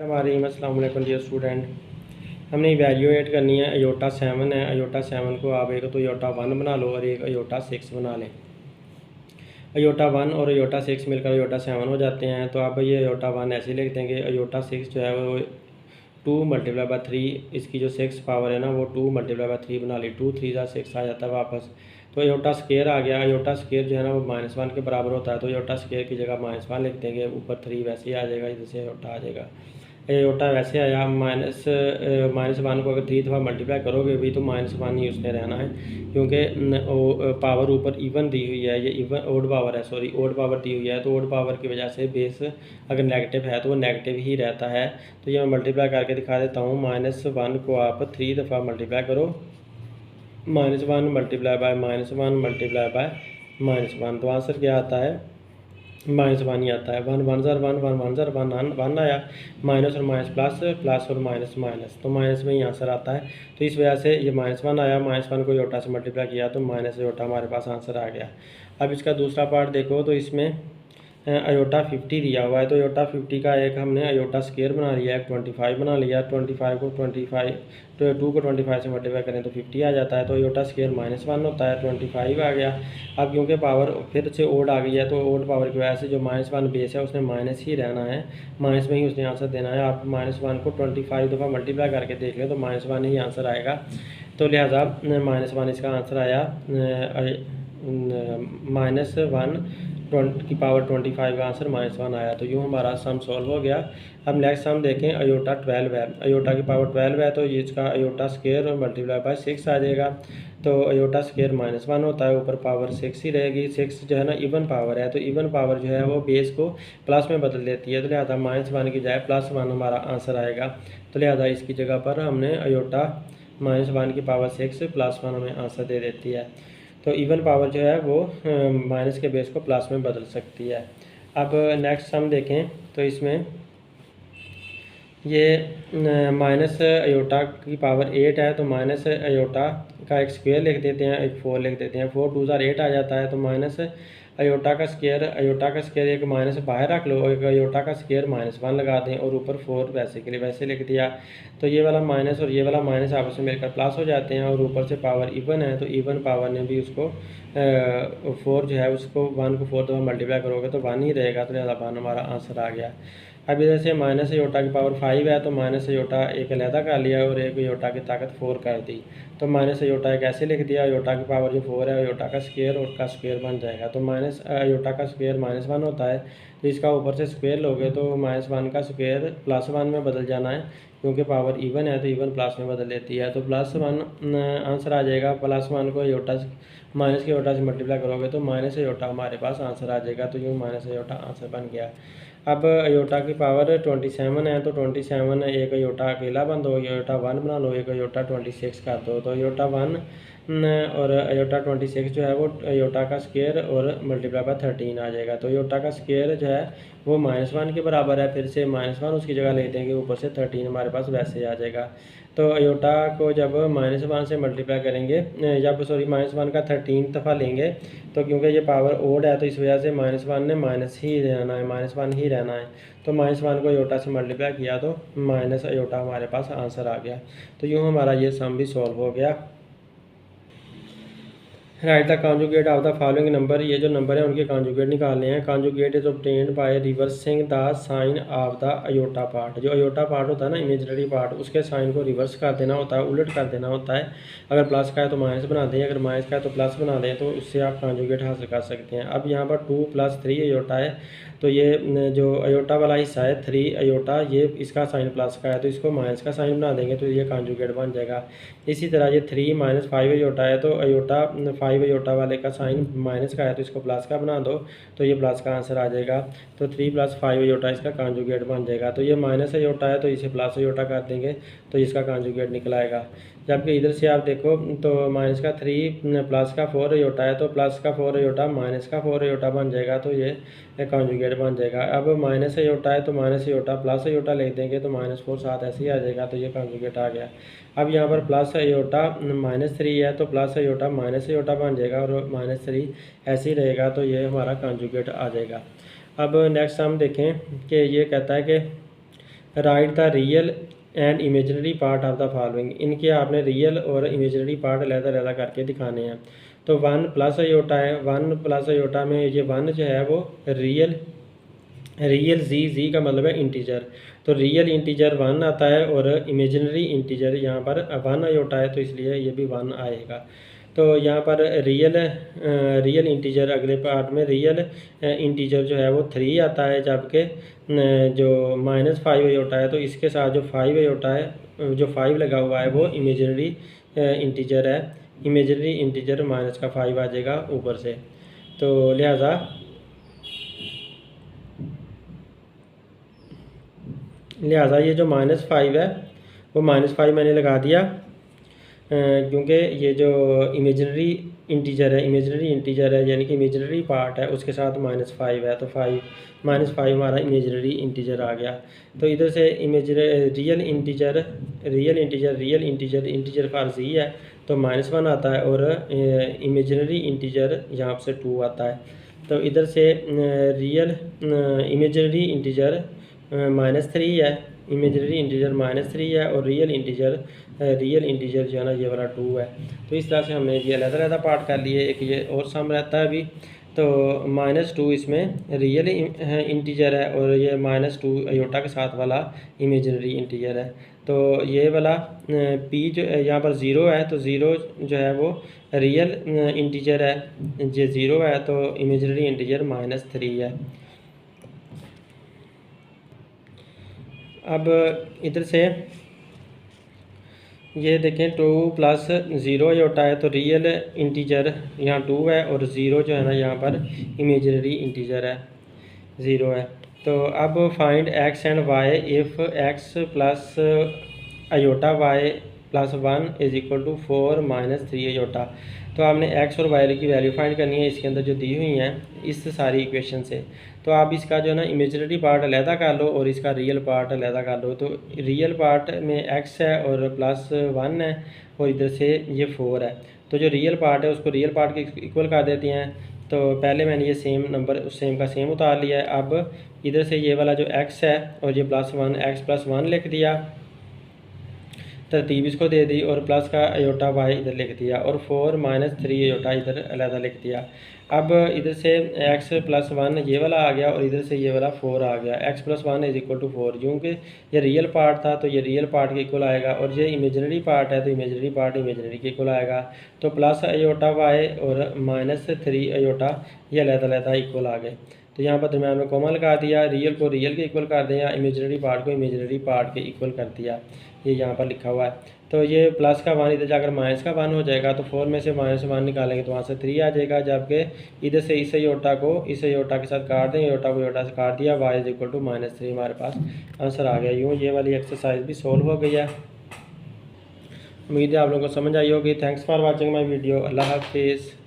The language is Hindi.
हमारी अस्सलाम वालेकुम डियर स्टूडेंट। हमने इवेल्यूएट करनी है। अयोटा 7 है। अयोटा 7 को आप एक तो अयोटा 1 बना लो और एक अयोटा 6 बना लें। अयोटा 1 और अयोटा 6 मिलकर अयोटा 7 हो जाते हैं। तो आप ये अयोटा 1 ऐसे लिख देंगे। अयोटा 6 जो है वो 2 × 3, इसकी जो 6 पावर है ना वो 2 × 3 बना ली। 2 3 6 आ जाता है वापस। तो अयोटा स्केयर आ गया। अयोटा स्केयर जो है ना वो -1 के बराबर होता है। तो अयोटा स्केयर की जगह -1 लिख देंगे। ऊपर 3 वैसे ही आ जाएगा, इधर से अयोटा आ जाएगा। अयोटा वैसे आया। -1 को अगर 3 दफ़ा मल्टीप्लाई करोगे भी तो -1 ही उसने रहना है, क्योंकि पावर ऊपर इवन दी हुई है। ये इवन ओड पावर है, सॉरी ओड पावर दी हुई है। तो ओड पावर की वजह से बेस अगर नेगेटिव है तो वो नेगेटिव ही रहता है। तो ये मैं मल्टीप्लाई करके दिखा देता हूँ। -1 को आप 3 दफ़ा मल्टीप्लाई करो। -1 × -1 × -1, तो आंसर क्या आता है? -1 ही आता है। 1 1 ज़र 1 1 1 ज़र 1 आया। माइनस और माइनस प्लस, प्लस और माइनस माइनस, तो माइनस में ही आंसर आता है। तो इस वजह से ये -1 आया। -1 को योटा से मल्टीप्लाई किया तो माइनस योटा हमारे पास आंसर आ गया। अब इसका दूसरा पार्ट देखो। तो इसमें अयोटा 50 दिया हुआ है। तो अयोटा 50 का एक हमने अयोटा स्केयर बना लिया है, 25 बना लिया। 25 को 25 तो 2 को 25 से मल्टीप्लाई करें तो 50 आ जाता है। तो अयोटा स्केयर -1 होता है, 25 आ गया। अब क्योंकि पावर फिर से ओड आ गई है तो ओड पावर की वजह से जो -1 बेस है उसने माइनस ही रहना है, माइनस में ही उसने आंसर देना है। आप -1 को 25 दफ़ा मल्टीप्लाई करके देख लें तो -1 ही आंसर आएगा। तो लिहाजा -1 इसका आंसर आया। -1 की पावर 25 का आंसर -1 आया। तो यूँ हमारा सम सॉल्व हो गया। अब नेक्स्ट सम देखें। अयोटा 12 है। अयोटा की पावर 12 है तो ये इसका अयोटा स्केयर और मल्टीप्लाई बाय 6 आ जाएगा। तो अयोटा स्केयर -1 होता है, ऊपर पावर 6 ही रहेगी। 6 जो है ना इवन पावर है, तो इवन पावर जो है वो बेस को प्लस में बदल देती है। तो लिहाजा -1 की जाए +1 हमारा आंसर आएगा। तो लिहाजा इसकी जगह पर हमने अयोटा -1 की पावर 6 +1 हमें आंसर दे देती है। तो इवन पावर जो है वो माइनस के बेस को प्लस में बदल सकती है। अब नेक्स्ट सम देखें। तो इसमें ये माइनस अयोटा की पावर 8 है। तो माइनस अयोटा का एक स्क्वायर लिख देते हैं, एक 4 लिख देते हैं। 4 2 ज़ार 8 आ जाता है। तो माइनस अयोटा का स्क्वायर एक माइनस बाहर रख लो, एक अयोटा का स्क्वायर -1 लगा दें और ऊपर 4 वैसे के लिए वैसे लिख दिया। तो ये वाला माइनस और ये वाला माइनस आपस में मिलकर प्लस हो जाते हैं और ऊपर से पावर इवन है। तो इवन पावर ने भी उसको 4 जो है उसको 1 को 4 दफ़ा मल्टीप्लाई करोगे तो 1 ही रहेगा। तो लिहाजा 1 हमारा आंसर आ गया। अब इधर से माइनस अयोटा की पावर 5 है। तो माइनस अयोटा एक अलहदा कर लिया और एक अयोटा की ताकत 4 कर दी। तो माइनस अयोटा एक ऐसे लिख दिया। अयोटा की पावर जो 4 है अयोटा का स्क्वायर और का स्क्वायर बन जाएगा। तो माइनस अयोटा का स्क्वायर -1 होता है। तो इसका ऊपर से स्क्वायर लोगे तो -1 का स्क्वायर +1 में बदल जाना है, क्योंकि पावर इवन है तो इवन प्लस में बदल देती है। तो +1 आंसर आ जाएगा। +1 को अयोटा माइनस के अयोटा से मल्टीप्लाई करोगे तो माइनस अयोटा हमारे पास आंसर आ जाएगा। तो यूँ माइनस अयोटा आंसर बन गया। अब अयोटा की पावर 27 है। तो 27 एक अयोटा अकेला बन दो, अयोटा 1 बना लो, एक अयोटा 26 कर दो। तो अयोटा 1 और अयोटा 26 जो है वो अयोटा का स्क्वायर और मल्टीप्लाई बाय 13 आ जाएगा। तो अयोटा का स्क्वायर जो है वो -1 के बराबर है। फिर से -1 उसकी जगह ले देंगे, ऊपर से 13 हमारे पास वैसे ही आ जाएगा। तो अयोटा को जब -1 से मल्टीप्लाई करेंगे, जब सॉरी -1 का 13 दफ़ा लेंगे, तो क्योंकि ये पावर ओड है तो इस वजह से -1 ने माइनस ही रहना है, -1 ही रहना है। तो -1 को अयोटा से मल्टीप्लाई किया तो माइनस अयोटा हमारे पास आंसर आ गया। तो यूँ हमारा ये सम भी सॉल्व हो गया। Write the conjugate of the following number. ये जो नंबर है उनके कॉन्जुगेट निकालने हैं। Conjugate is obtained by reversing the sign of the iota part. जो अयोटा पार्ट होता है ना, इमेजिनरी पार्ट, उसके साइन को रिवर्स कर देना होता है, उलट कर देना होता है। अगर प्लस का है तो माइनस बना दें, अगर माइनस का है तो प्लस बना दें, तो उससे आप कॉन्जुगेट हासिल कर सकते हैं। अब यहाँ पर 2 + 3 अयोटा है। तो ये जो अयोटा वाला हिस्सा है 3 अयोटा, ये इसका साइन प्लस का है तो इसको माइनस का साइन बना देंगे तो ये कॉन्जुगेट बन जाएगा। इसी तरह ये 3 - 5 अयोटा है। तो अयोटा 5 अयोटा वाले का साइन माइनस का है तो इसको प्लस का बना दो तो ये प्लस का आंसर आ जाएगा। तो 3 + 5 अयोटा इसका कॉन्जुगेट बन जाएगा। तो ये माइनस अयोटा है तो इसे प्लस अयोटा कर देंगे तो इसका कॉन्जुगेट निकल आएगा। जबकि इधर से आप देखो तो माइनस का 3 प्लस का 4 अयोटा है तो प्लस का 4 अयोटा माइनस का 4 अयोटा बन जाएगा। तो ये कॉन्जुगेट बन जाएगा। अब माइनस अयोटा है तो माइनस अयोटा प्लस अयोटा लिख देंगे तो -4 साथ ऐसे ही आ जाएगा। तो ये कॉन्जुगेट आ गया। अब यहाँ पर प्लस अयोटा -3 है तो प्लस अयोटा माइनस अयोटा बन जाएगा और -3 ऐसे ही रहेगा। तो ये हमारा कॉन्जुगेट आ जाएगा। अब नेक्स्ट हम देखें कि ये कहता है कि right the real and imaginary part of the following. इनके आपने रियल और इमेजनरी पार्ट अलग-अलग करके दिखाने हैं। तो 1 प्लस अयोटा है, 1 प्लस अयोटा में ये 1 जो है वो रियल जी का मतलब है इंटीजर, तो रियल इंटीजर 1 आता है और इमेजिनरी इंटीजर यहाँ पर 1 अयोटा है, तो इसलिए ये भी 1 आएगा। तो यहाँ पर रियल इंटीजर अगले पार्ट में रियल इंटीजर जो है वो 3 आता है, जबकि जो -5 अयोटा है तो इसके साथ जो 5 अयोटा है, जो 5 लगा हुआ है वो इमेजिनरी इंटीजर है। इमेजिनरी इंटीजर -5 आ जाएगा ऊपर से। तो लिहाजा ये जो -5 है वो -5 मैंने लगा दिया, क्योंकि ये जो इमेजिनरी इंटीजर है यानी कि इमेजिनरी पार्ट है उसके साथ -5 है, तो -5 हमारा इमेजिनरी इंटीजर आ गया। तो इधर से रियल इंटीजर फॉर जी है तो -1 आता है और इमेजिनरी इंटीजर यहाँ से 2 आता है। तो इधर से रियल इमेजिनरी इंटीजर -3 है, इमेजिनरी इंटीजर -3 है और रियल इंटीजर जो है ना ये वाला 2 है। तो इस तरह से हमने ये अलग-अलग पार्ट कर लिए। एक ये और सम रहता है अभी, तो -2 इसमें रियल इंटीजर है और ये -2 अयोटा के साथ वाला इमेजिनरी इंटीजर है। तो ये वाला पी जो यहाँ पर 0 है, तो 0 जो है वो रियल इंटीजर है, ये 0 है तो इमेजिनरी इंटीजर -3 है। अब इधर से ये देखें 2 प्लस 0 अयोटा है तो रियल इंटीजर यहाँ 2 है और 0 जो है ना यहाँ पर इमेजिनरी इंटीजर है, 0 है। तो अब find x and y if x plus iota y plus 1 is equal to 4 -3 iota. तो आपने एक्स और वाई की वैल्यू फाइंड करनी है इसके अंदर जो दी हुई हैं इस सारी इक्वेशन से। तो आप इसका जो है ना इमेजिनरी पार्ट अलहदा कर लो और इसका रियल पार्ट अलहदा कर लो। तो रियल पार्ट में एक्स है और +1 है और इधर से ये 4 है, तो जो रियल पार्ट है उसको रियल पार्ट के इक्वल कर देते हैं। तो पहले मैंने ये सेम नंबर सेम का सेम उतार लिया है। अब इधर से ये वाला जो एक्स है और ये +1 एक्स +1 लिख दिया, तरतीब इसको दे दी और प्लस का अयोटा वाई इधर लिख दिया और 4 -3 अयोटा इधर अलहदा लिख दिया। अब इधर से x +1 ये वाला आ गया और इधर से ये वाला 4 आ गया। x +1 इज इक्वल टू 4, क्योंकि ये रियल पार्ट था तो ये रियल पार्ट के इक्वल आएगा और ये इमेजिनरी पार्ट है तो इमेजिनरी पार्ट इमेजिनरी के इक्वल आएगा। तो प्लस अयोटा वाई और -3 अयोटा ये अलहदा इक्वल आ गए। तो यहाँ पर दरम्यान में कॉमा लगा दिया, रियल को रियल के इक्वल कर दिया, इमेजिनरी पार्ट को इमेजिनरी पार्ट के इक्वल कर दिया, ये यहाँ पर लिखा हुआ है। तो ये प्लस का 1 इधर जाकर -1 हो जाएगा, तो 4 में से -1 निकालेंगे तो वहाँ से 3 आ जाएगा, जबकि इधर से इस अयोटा के साथ काट दें, अयोटा को अयोटा से काट दिया, y = -3 हमारे पास आंसर आ गया। यूँ ये वाली एक्सरसाइज भी सोल्व हो गई है। उम्मीद है आप लोगों को समझ आई होगी। Thanks for watching my video. अल्लाह हाफिज़।